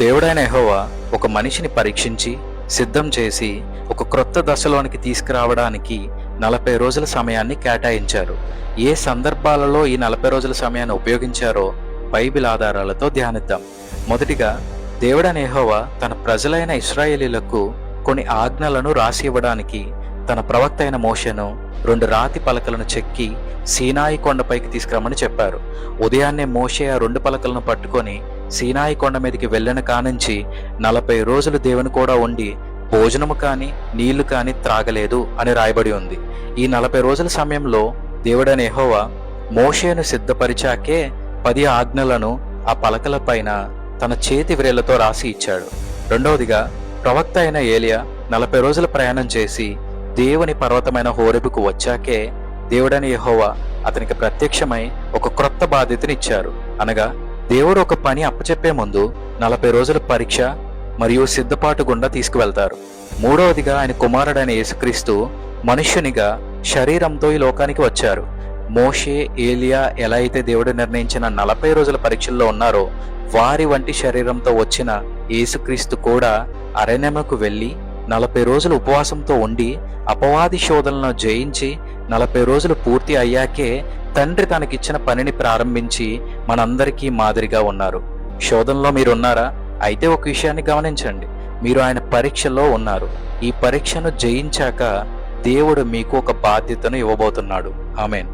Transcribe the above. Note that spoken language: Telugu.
దేవుడైన యెహోవా ఒక మనిషిని పరీక్షించి సిద్ధం చేసి ఒక క్రొత్త దశలోనికి తీసుకురావడానికి 40 రోజుల సమయాన్ని కేటాయించారు. ఏ సందర్భాలలో ఈ 40 రోజుల సమయాన్ని ఉపయోగించారో బైబిల్ ఆధారాలతో ధ్యానిద్దాం. మొదటిగా, దేవుడైన యెహోవా తన ప్రజలైన ఇశ్రాయేలీలకు కొన్ని ఆజ్ఞలను రాసి ఇవ్వడానికి తన ప్రవక్త అయిన మోషేను 2 రాతి పలకలను చెక్కి సీనాయి కొండపైకి తీసుకురమ్మని చెప్పారు. ఉదయాన్నే మోషే ఆ 2 పలకలను పట్టుకొని సీనాయి కొండ మీదకి వెళ్ళిన కానుంచి 40 రోజులు దేవుని కూడా ఉండి భోజనము కానీ నీళ్లు కానీ త్రాగలేదు అని రాయబడి ఉంది. ఈ 40 రోజుల సమయంలో దేవుడైన యెహోవా మోషేను సిద్ధపరిచాకే 10 ఆజ్ఞలను ఆ పలకల పైన తన చేతి వ్రేళ్లతో రాసి ఇచ్చాడు. రెండవదిగా, ప్రవక్త అయిన ఏలియా 40 రోజుల ప్రయాణం చేసి దేవుని పర్వతమైన హోరేబుకు వచ్చాకే దేవుడైన యెహోవా అతనికి ప్రత్యక్షమై ఒక క్రొత్త బాధ్యతని ఇచ్చారు. అనగా దేవుడు ఒక పని అప్పచెప్పే ముందు 40 రోజుల పరీక్ష మరియు సిద్ధపాటు గుండా తీసుకువెళ్తారు. మూడవదిగా, ఆయన కుమారుడైన యేసుక్రీస్తు మనుష్యునిగా శరీరంతో ఈ లోకానికి వచ్చారు. మోషే, ఏలియా ఎలా అయితే దేవుడు నిర్ణయించిన 40 రోజుల పరీక్షల్లో ఉన్నారో వారి వంటి శరీరంతో వచ్చిన యేసుక్రీస్తు కూడా అరణ్యముకు వెళ్ళి 40 రోజులు ఉపవాసంతో ఉండి అపవాది శోధనలను జయించి 40 రోజులు పూర్తి అయ్యాకే తండ్రి తనకిచ్చిన పనిని ప్రారంభించి మనందరికీ మాదిరిగా ఉన్నారు. శోధనలో మీరున్నారా? అయితే ఒక విషయాన్ని గమనించండి, మీరు ఆయన పరీక్షలో ఉన్నారు. ఈ పరీక్షను జయించాక దేవుడు మీకు ఒక బాధ్యతను ఇవ్వబోతున్నాడు. ఆమేన్.